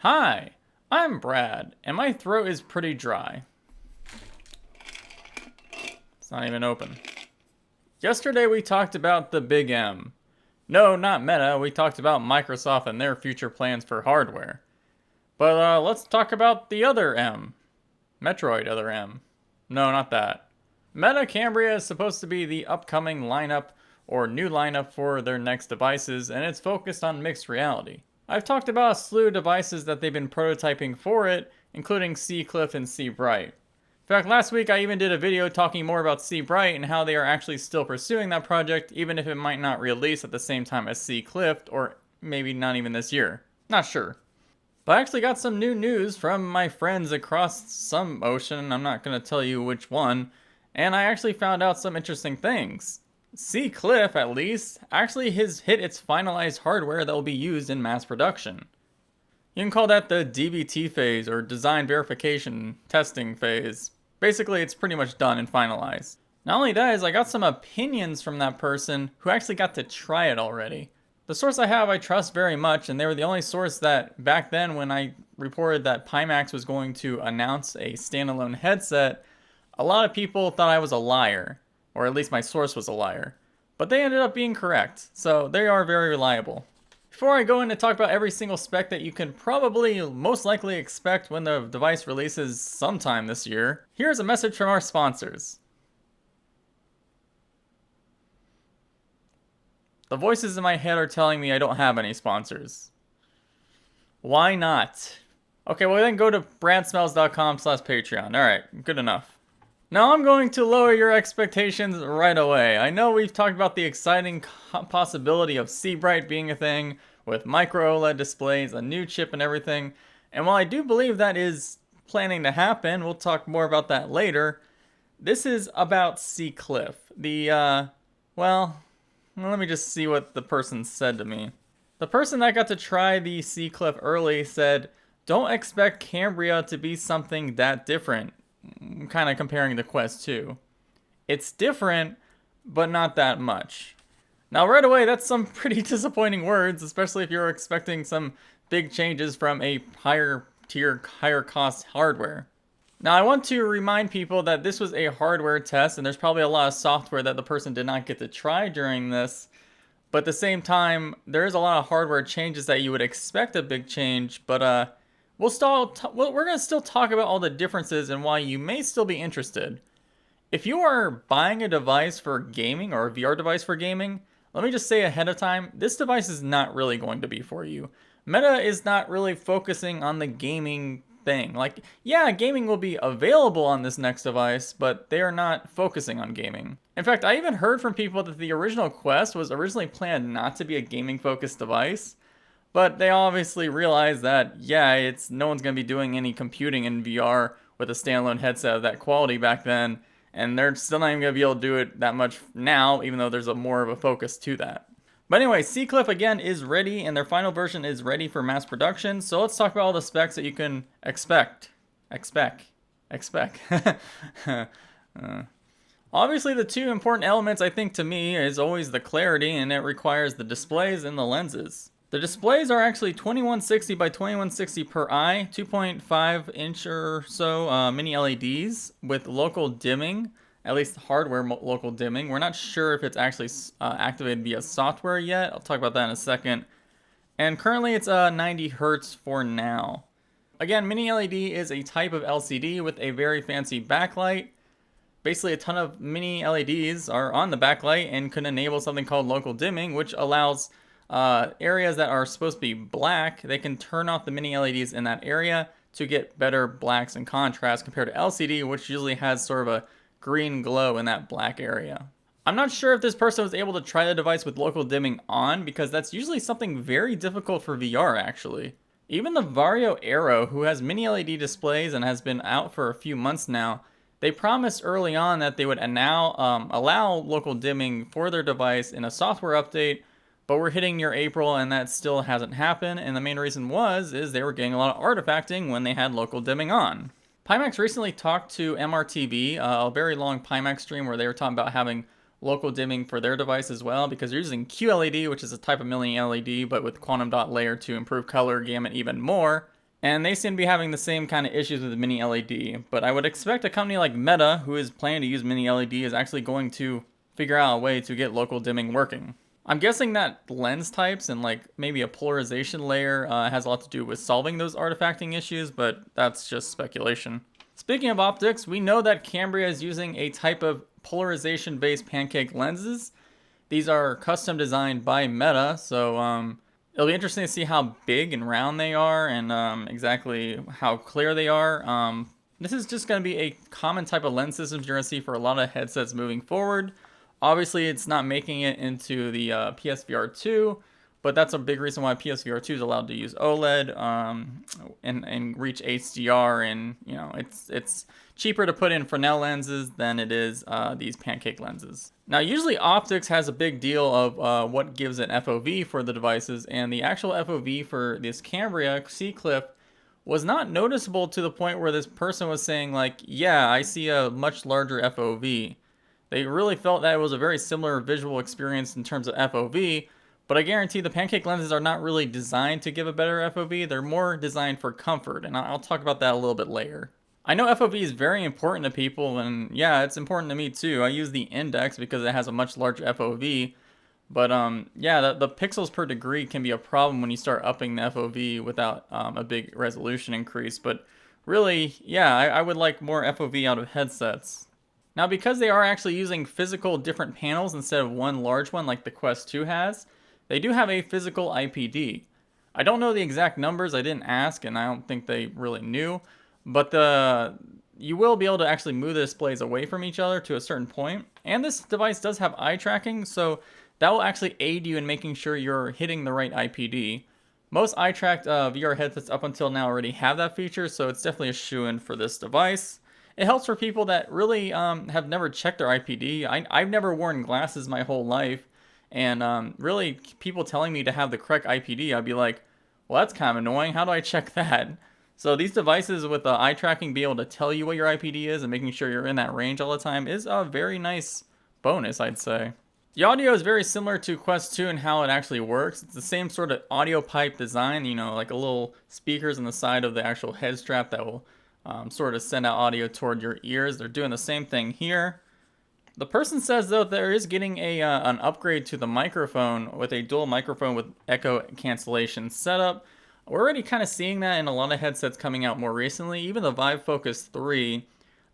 Hi, I'm Brad, and my throat is pretty dry. It's not even open. Yesterday we talked about the Big M. No, not Meta, we talked about Microsoft and their future plans for hardware. But let's talk about the other M. Metroid Other M. No, not that. Meta Cambria is supposed to be the upcoming lineup or new lineup for their next devices, and it's focused on mixed reality. I've talked about a slew of devices that they've been prototyping for it, including Seacliff and Seabright. In fact, last week I even did a video talking more about Seabright and how they are actually still pursuing that project, even if it might not release at the same time as Seacliff, or maybe not even this year. Not sure. But I actually got some new news from my friends across some ocean, I'm not going to tell you which one, and I actually found out some interesting things. Seacliff, at least, actually has hit its finalized hardware that will be used in mass production. You can call that the DVT phase, or design verification testing phase. Basically, it's pretty much done and finalized. Not only that, is I got some opinions from that person who actually got to try it already. The source I have I trust very much, and they were the only source that back then when I reported that Pimax was going to announce a standalone headset, a lot of people thought I was a liar, or at least my source was a liar. But they ended up being correct, so they are very reliable. Before I go in to talk about every single spec that you can probably most likely expect when the device releases sometime this year, here's a message from our sponsors. The voices in my head are telling me I don't have any sponsors. Why not? Okay, well then go to bradsmells.com/Patreon. Alright, good enough. Now I'm going to lower your expectations right away. I know we've talked about the exciting possibility of Seabright being a thing, with micro OLED displays, a new chip and everything. And while I do believe that is planning to happen, we'll talk more about that later. This is about Seacliff. Well, let me just see what the person said to me. The person that got to try the Seacliff early said, "Don't expect Cambria to be something that different." Kind of comparing the Quest 2. It's different, but not that much. Now right away, that's some pretty disappointing words, especially if you're expecting some big changes from a higher tier, higher cost hardware. Now I want to remind people that this was a hardware test, and there's probably a lot of software that the person did not get to try during this. But at the same time, there is a lot of hardware changes that you would expect a big change, but we're going to still talk about all the differences and why you may still be interested. If you are buying a device for gaming or a VR device for gaming, let me just say ahead of time, this device is not really going to be for you. Meta is not really focusing on the gaming thing. Like, yeah, gaming will be available on this next device, but they are not focusing on gaming. In fact, I even heard from people that the original Quest was originally planned not to be a gaming-focused device. But they obviously realize that, yeah, no one's going to be doing any computing in VR with a standalone headset of that quality back then, and they're still not even going to be able to do it that much now, even though there's more of a focus to that. But anyway, Seacliff again is ready, and their final version is ready for mass production, so let's talk about all the specs that you can expect. Obviously, the two important elements, I think, to me, is always the clarity, and it requires the displays and the lenses. The displays are actually 2160 by 2160 per eye, 2.5 inch or so mini LEDs with local dimming, at least hardware local dimming. We're not sure if it's actually activated via software yet. I'll talk about that in a second. And currently it's 90 Hertz for now. Again, mini LED is a type of LCD with a very fancy backlight. Basically, a ton of mini LEDs are on the backlight and can enable something called local dimming, which allows areas that are supposed to be black, they can turn off the mini LEDs in that area to get better blacks and contrast compared to LCD, which usually has sort of a green glow in that black area. I'm not sure if this person was able to try the device with local dimming on, because that's usually something very difficult for VR actually. Even the Vario Aero, who has mini LED displays and has been out for a few months now, they promised early on that they would now allow local dimming for their device in a software update. But we're hitting near April and that still hasn't happened, and the main reason is they were getting a lot of artifacting when they had local dimming on. Pimax recently talked to MRTV, a very long Pimax stream where they were talking about having local dimming for their device as well, because they're using QLED, which is a type of mini LED, but with quantum dot layer to improve color gamut even more. And they seem to be having the same kind of issues with the mini LED, but I would expect a company like Meta, who is planning to use mini LED, is actually going to figure out a way to get local dimming working. I'm guessing that lens types and like maybe a polarization layer has a lot to do with solving those artifacting issues, but that's just speculation. Speaking of optics, we know that Cambria is using a type of polarization-based pancake lenses. These are custom designed by Meta, so it'll be interesting to see how big and round they are and exactly how clear they are. This is just going to be a common type of lens systems you're going to see for a lot of headsets moving forward. Obviously, it's not making it into the PSVR 2, but that's a big reason why PSVR 2 is allowed to use OLED and reach HDR, and you know it's cheaper to put in Fresnel lenses than it is these pancake lenses. Now, usually optics has a big deal of what gives an FOV for the devices, and the actual FOV for this Cambria Seacliff was not noticeable to the point where this person was saying like, yeah, I see a much larger FOV. They really felt that it was a very similar visual experience in terms of FOV, but I guarantee the pancake lenses are not really designed to give a better FOV. They're more designed for comfort, and I'll talk about that a little bit later. I know FOV is very important to people, and yeah, it's important to me too. I use the index because it has a much larger FOV, but yeah, the pixels per degree can be a problem when you start upping the FOV without a big resolution increase, but really, yeah, I would like more FOV out of headsets. Now, because they are actually using physical different panels instead of one large one like the Quest 2 has, they do have a physical IPD. I don't know the exact numbers, I didn't ask, and I don't think they really knew, but you will be able to actually move the displays away from each other to a certain point. And this device does have eye tracking, so that will actually aid you in making sure you're hitting the right IPD. Most eye-tracked VR headsets up until now already have that feature, so it's definitely a shoo-in for this device. It helps for people that really have never checked their IPD. I've never worn glasses my whole life, and really people telling me to have the correct IPD, I'd be like, well, that's kind of annoying. How do I check that? So these devices with eye tracking being able to tell you what your IPD is and making sure you're in that range all the time is a very nice bonus, I'd say. The audio is very similar to Quest 2 and how it actually works. It's the same sort of audio pipe design, you know, like a little speakers on the side of the actual head strap that will sort of send out audio toward your ears. They're doing the same thing here. The person says, though, there is getting an upgrade to the microphone with a dual microphone with echo cancellation setup. We're already kind of seeing that in a lot of headsets coming out more recently. Even the Vive Focus 3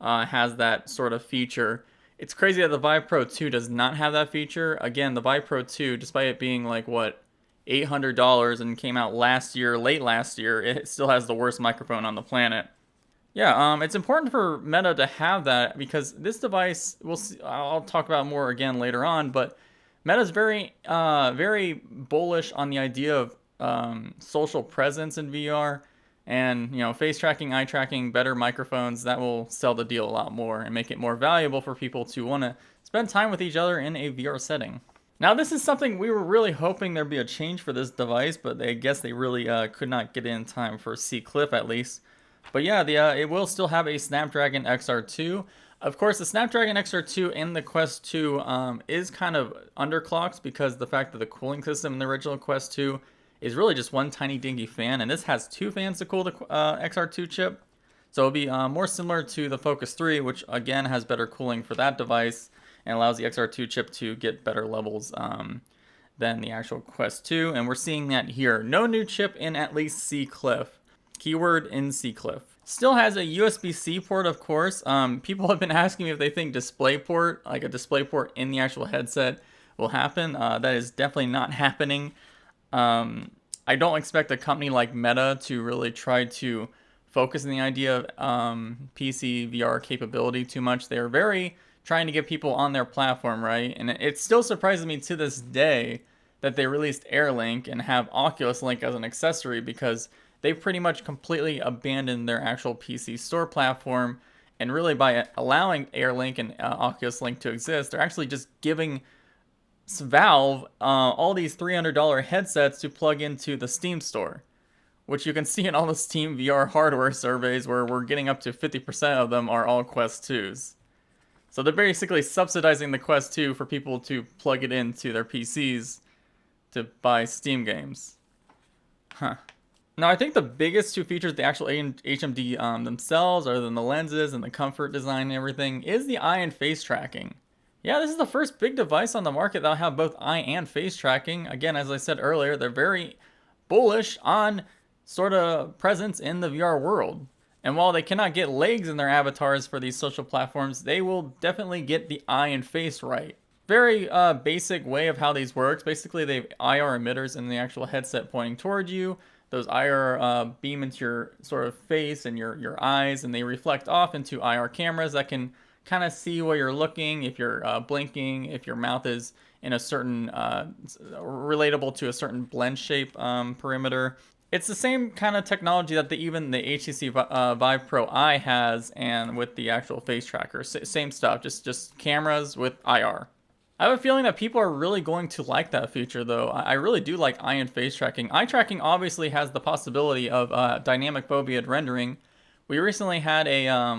has that sort of feature. It's crazy that the Vive Pro 2 does not have that feature. Again, the Vive Pro 2, despite it being like, what, $800 and came out last year, late last year, it still has the worst microphone on the planet. Yeah, it's important for Meta to have that because this device, I'll talk about more again later on, but Meta's very bullish on the idea of social presence in VR, and you know, face tracking, eye tracking, better microphones, that will sell the deal a lot more and make it more valuable for people to want to spend time with each other in a VR setting. Now, this is something we were really hoping there'd be a change for this device, but I guess they really could not get in time for Seacliff at least. But yeah, it will still have a Snapdragon XR2. Of course, the Snapdragon XR2 and the Quest 2 is kind of underclocked because the fact that the cooling system in the original Quest 2 is really just one tiny dinky fan, and this has two fans to cool the XR2 chip. So it'll be more similar to the Focus 3, which again has better cooling for that device and allows the XR2 chip to get better levels than the actual Quest 2. And we're seeing that here. No new chip in at least Seacliff. Keyword in Seacliff. Still has a USB-C port, of course. People have been asking me if they think DisplayPort, like a DisplayPort in the actual headset, will happen. That is definitely not happening. I don't expect a company like Meta to really try to focus on the idea of PC VR capability too much. They're very trying to get people on their platform, right? And it still surprises me to this day that they released AirLink and have Oculus Link as an accessory, because they pretty much completely abandoned their actual PC store platform, and really by allowing AirLink and Oculus Link to exist, they're actually just giving Valve all these $300 headsets to plug into the Steam store, which you can see in all the Steam VR hardware surveys where we're getting up to 50% of them are all Quest 2s. So they're basically subsidizing the Quest 2 for people to plug it into their PCs to buy Steam games. Huh. Now, I think the biggest two features, the actual HMD themselves, other than the lenses and the comfort design and everything, is the eye and face tracking. Yeah, this is the first big device on the market that'll have both eye and face tracking. Again, as I said earlier, they're very bullish on sort of presence in the VR world. And while they cannot get legs in their avatars for these social platforms, they will definitely get the eye and face right. Very basic way of how these works. Basically, they have IR emitters in the actual headset pointing toward you. Those IR beam into your sort of face and your eyes, and they reflect off into IR cameras that can kind of see where you're looking, if you're blinking, if your mouth is in a certain relatable to a certain blend shape perimeter. It's the same kind of technology that even the HTC Vive Pro Eye has, and with the actual face tracker, same stuff, just cameras with IR. I have a feeling that people are really going to like that feature, though. I really do like eye and face tracking. Eye tracking obviously has the possibility of dynamic foveated rendering. We recently had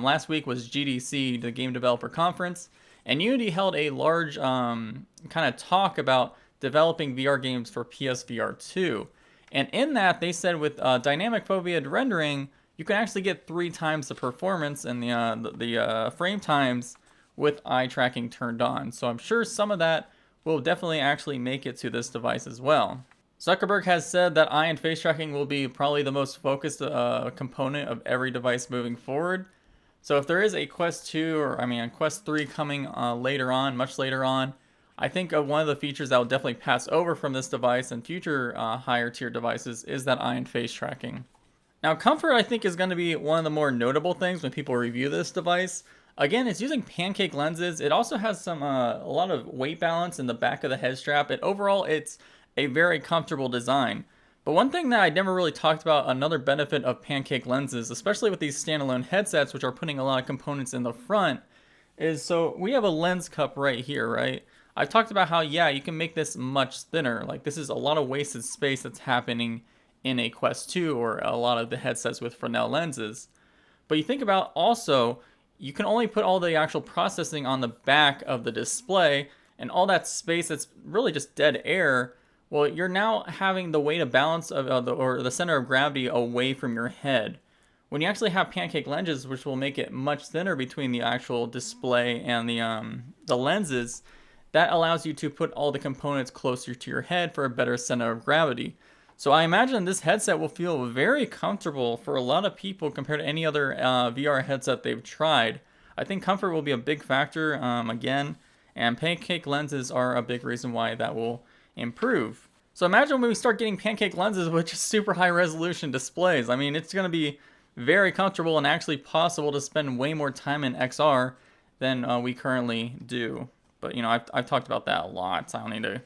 last week was GDC, the Game Developer Conference, and Unity held a large kind of talk about developing VR games for PSVR 2. And in that, they said with dynamic foveated rendering, you can actually get 3 times the performance and the frame times with eye tracking turned on. So I'm sure some of that will definitely actually make it to this device as well. Zuckerberg has said that eye and face tracking will be probably the most focused component of every device moving forward. So if there is a Quest 2 or a Quest 3 coming later on, much later on, I think one of the features that will definitely pass over from this device and future higher tier devices is that eye and face tracking. Now, comfort I think is going to be one of the more notable things when people review this device. Again, it's using pancake lenses. It also has some a lot of weight balance in the back of the head strap, and overall it's a very comfortable design. But one thing that I never really talked about, another benefit of pancake lenses, especially with these standalone headsets, which are putting a lot of components in the front, is so we have a lens cup right here, right? I've talked about how, yeah, you can make this much thinner. Like, this is a lot of wasted space that's happening in a Quest 2 or a lot of the headsets with Fresnel lenses. But you think about also, you can only put all the actual processing on the back of the display, and all that space that's really just dead air. Well, you're now having the weight of balance of the center of gravity away from your head. When you actually have pancake lenses, which will make it much thinner between the actual display and the lenses, that allows you to put all the components closer to your head for a better center of gravity. So I imagine this headset will feel very comfortable for a lot of people compared to any other VR headset they've tried. I think comfort will be a big factor again, and pancake lenses are a big reason why that will improve. So imagine when we start getting pancake lenses with just super high resolution displays. I mean, it's going to be very comfortable and actually possible to spend way more time in XR than we currently do. But, I've talked about that a lot, so I don't need to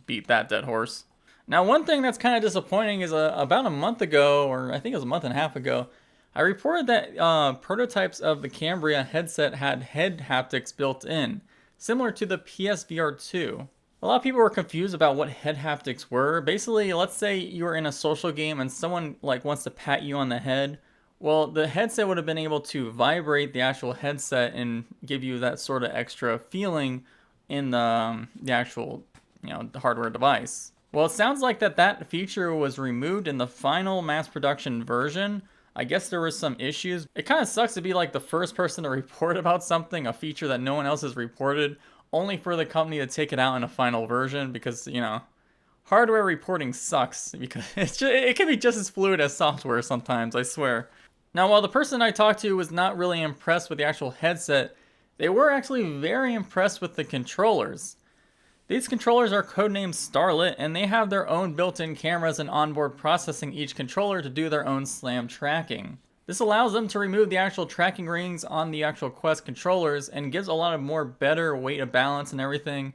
beat that dead horse. Now, one thing that's kind of disappointing is about a month ago, or I think it was a month and a half ago, I reported that prototypes of the Cambria headset had head haptics built in, similar to the PSVR 2. A lot of people were confused about what head haptics were. Basically, let's say you were in a social game and someone wants to pat you on the head. Well, the headset would have been able to vibrate the actual headset and give you that sort of extra feeling in the actual, the hardware device. Well, it sounds like that feature was removed in the final mass production version. I guess there were some issues. It kind of sucks to be like the first person to report about something, a feature that no one else has reported, only for the company to take it out in a final version because, hardware reporting sucks because it can be just as fluid as software sometimes, I swear. Now, while the person I talked to was not really impressed with the actual headset, they were actually very impressed with the controllers. These controllers are codenamed Starlet, and they have their own built-in cameras and onboard processing each controller to do their own SLAM tracking. This allows them to remove the actual tracking rings on the actual Quest controllers and gives a lot of more better weight of balance and everything.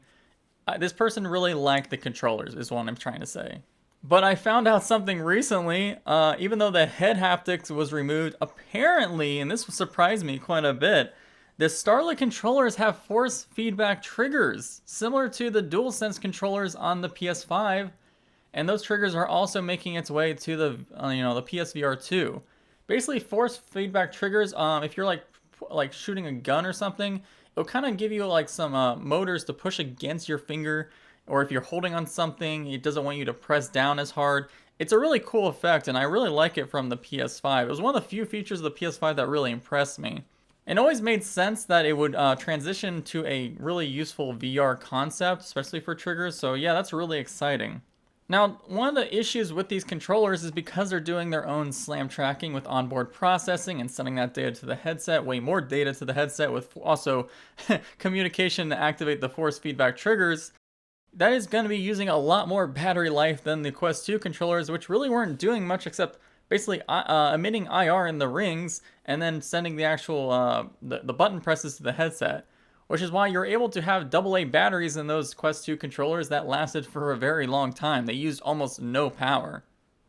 This person really liked the controllers, is what I'm trying to say. But I found out something recently, even though the head haptics was removed, apparently, and this surprised me quite a bit, the Starlet controllers have force feedback triggers, similar to the DualSense controllers on the PS5, and those triggers are also making its way to the PSVR 2. Basically, force feedback triggers, if you're like shooting a gun or something, it'll kind of give you some motors to push against your finger, or if you're holding on something, it doesn't want you to press down as hard. It's a really cool effect, and I really like it from the PS5. It was one of the few features of the PS5 that really impressed me. It always made sense that it would transition to a really useful VR concept, especially for triggers, so yeah, that's really exciting. Now, one of the issues with these controllers is because they're doing their own SLAM tracking with onboard processing and sending that data to the headset, way more data to the headset with also communication to activate the force feedback triggers, that is going to be using a lot more battery life than the Quest 2 controllers, which really weren't doing much except basically emitting IR in the rings and then sending the actual the button presses to the headset, which is why you're able to have AA batteries in those Quest 2 controllers that lasted for a very long time. They used almost no power.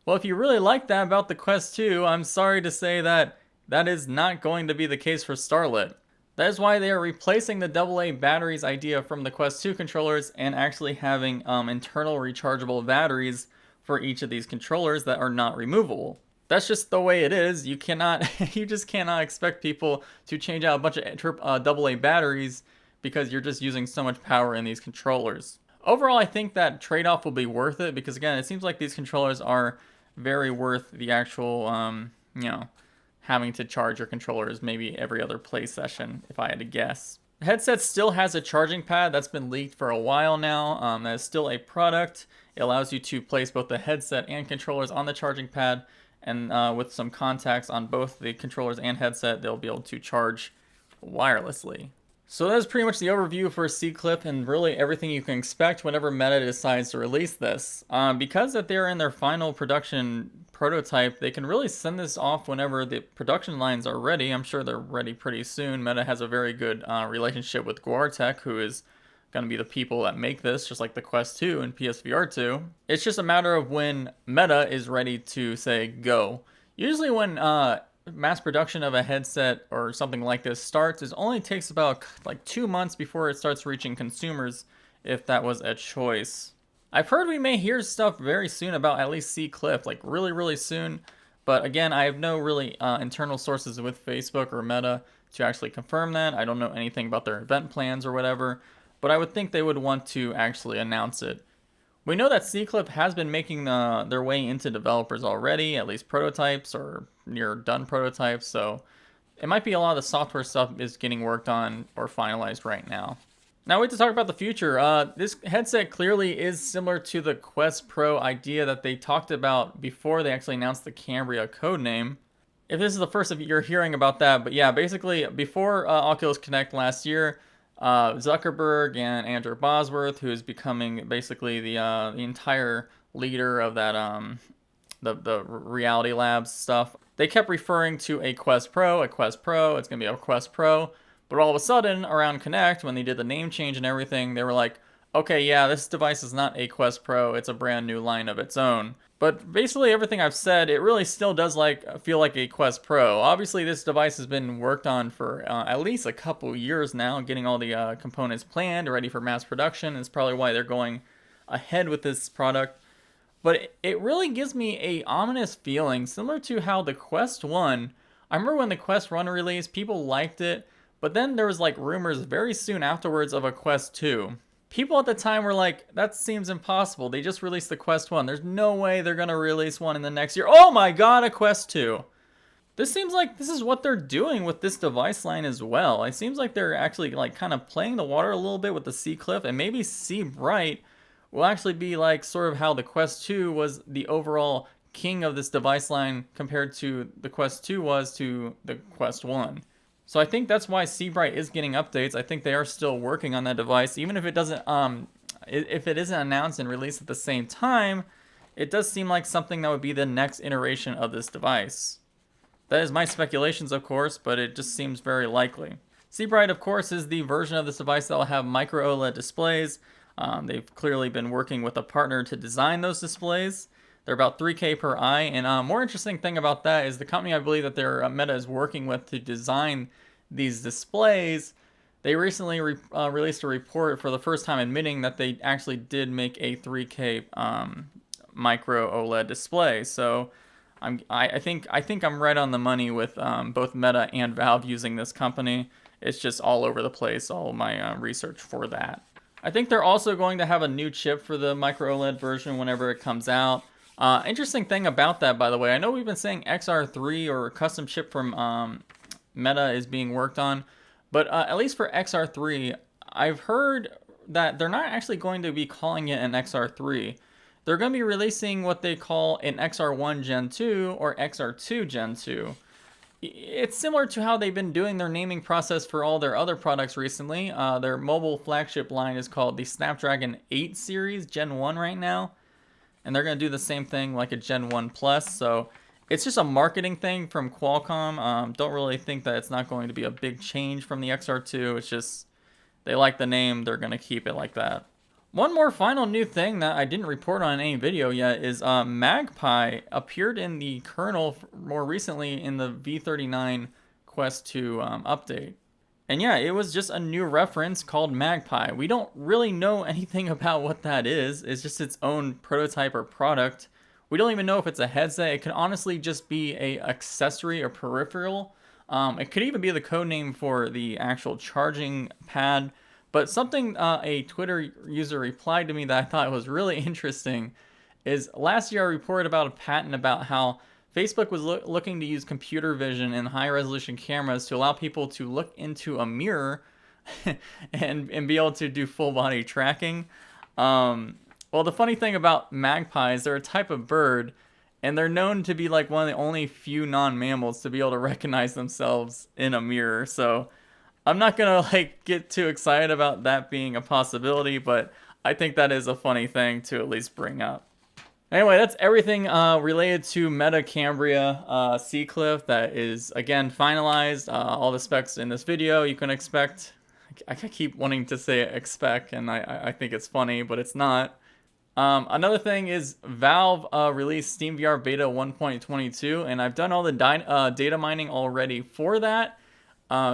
Well, if you really like that about the Quest 2, I'm sorry to say that that is not going to be the case for Starlet. That is why they are replacing the AA batteries idea from the Quest 2 controllers and actually having internal rechargeable batteries for each of these controllers that are not removable. That's just the way it is. You just cannot expect people to change out a bunch of AA batteries because you're just using so much power in these controllers. Overall, I think that trade-off will be worth it because again, it seems like these controllers are very worth the actual, having to charge your controllers maybe every other play session, if I had to guess. The headset still has a charging pad that's been leaked for a while now. That is still a product. It allows you to place both the headset and controllers on the charging pad, and with some contacts on both the controllers and headset, they'll be able to charge wirelessly. So that is pretty much the overview for Seacliff and really everything you can expect whenever Meta decides to release this. Because that they're in their final production prototype, they can really send this off whenever the production lines are ready. I'm sure they're ready pretty soon. Meta has a very good relationship with Guartech, who is going to be the people that make this, just like the Quest 2 and PSVR 2. It's just a matter of when Meta is ready to say go. Usually when mass production of a headset or something like this starts, it only takes about like 2 months before it starts reaching consumers, if that was a choice. I've heard we may hear stuff very soon about at least Seacliff, like really soon. But again, I have no really internal sources with Facebook or Meta to actually confirm that. I don't know anything about their event plans or whatever, but I would think they would want to actually announce it. We know that Seacliff has been making their way into developers already, at least prototypes or near done prototypes, so it might be a lot of the software stuff is getting worked on or finalized right now. Now we have to talk about the future. This headset clearly is similar to the Quest Pro idea that they talked about before they actually announced the Cambria codename. If this is the first of you're hearing about that, but yeah, basically before Oculus Connect last year, Zuckerberg and Andrew Bosworth, who is becoming basically the entire leader of that the Reality Labs stuff, they kept referring to a Quest Pro, it's gonna be a Quest Pro. But all of a sudden, around Connect, when they did the name change and everything, they were like, okay, yeah, this device is not a Quest Pro, it's a brand new line of its own. But basically everything I've said, it really still does feel like a Quest Pro. Obviously, this device has been worked on for at least a couple years now, getting all the components planned, ready for mass production. It's probably why they're going ahead with this product. But it really gives me a ominous feeling, similar to how the Quest 1, I remember when the Quest 1 released, people liked it, but then there was like rumors very soon afterwards of a Quest 2. People at the time were like, that seems impossible. They just released the Quest 1. There's no way they're going to release one in the next year. Oh my god, a Quest 2. This seems like this is what they're doing with this device line as well. It seems like they're actually like kind of playing the water a little bit with the Seacliff, and maybe Seabright will actually be like sort of how the Quest 2 was the overall king of this device line compared to the Quest 2 was to the Quest 1. So I think that's why Seabright is getting updates. I think they are still working on that device, even if it doesn't, if it isn't announced and released at the same time. It does seem like something that would be the next iteration of this device. That is my speculations, of course, but it just seems very likely. Seabright, of course, is the version of this device that will have micro OLED displays. They've clearly been working with a partner to design those displays. They're about 3K per eye, and more interesting thing about that is the company I believe that their Meta is working with to design these displays. They recently released a report for the first time admitting that they actually did make a 3K micro OLED display. So I think I'm right on the money with both Meta and Valve using this company. It's just all over the place, all my research for that. I think they're also going to have a new chip for the micro OLED version whenever it comes out. Interesting thing about that, by the way, I know we've been saying XR3 or custom chip from Meta is being worked on, but at least for XR3, I've heard that they're not actually going to be calling it an XR3. They're going to be releasing what they call an XR1 Gen 2 or XR2 Gen 2. It's similar to how they've been doing their naming process for all their other products recently. Their mobile flagship line is called the Snapdragon 8 series Gen 1 right now. And they're going to do the same thing like a Gen 1 Plus. So it's just a marketing thing from Qualcomm. Don't really think that it's not going to be a big change from the XR2. It's just they like the name. They're going to keep it like that. One more final new thing that I didn't report on in any video yet is Magpie appeared in the kernel more recently in the V39 Quest 2 update. And yeah, it was just a new reference called Magpie. We don't really know anything about what that is. It's just its own prototype or product. We don't even know if it's a headset. It could honestly just be a accessory or peripheral. It could even be the code name for the actual charging pad. But something a Twitter user replied to me that I thought was really interesting is last year I reported about a patent about how Facebook was looking to use computer vision and high-resolution cameras to allow people to look into a mirror and be able to do full-body tracking. Well, the funny thing about magpies, they're a type of bird, and they're known to be like one of the only few non-mammals to be able to recognize themselves in a mirror. So I'm not gonna get too excited about that being a possibility, but I think that is a funny thing to at least bring up. Anyway, that's everything related to Meta Cambria Seacliff that is, again, finalized. All the specs in this video you can expect. I keep wanting to say expect, and I think it's funny, but it's not. Another thing is Valve released SteamVR Beta 1.22, and I've done all the data mining already for that.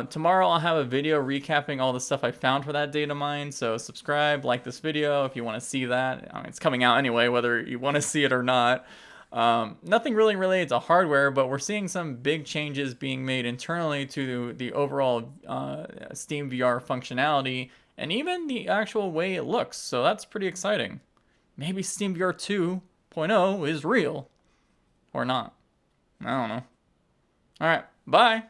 Tomorrow I'll have a video recapping all the stuff I found for that data mine, so subscribe, like this video if you want to see that. I mean, it's coming out anyway, whether you want to see it or not. Nothing really related to hardware, but we're seeing some big changes being made internally to the overall SteamVR functionality, and even the actual way it looks, so that's pretty exciting. Maybe SteamVR 2.0 is real. Or not. I don't know. Alright, bye!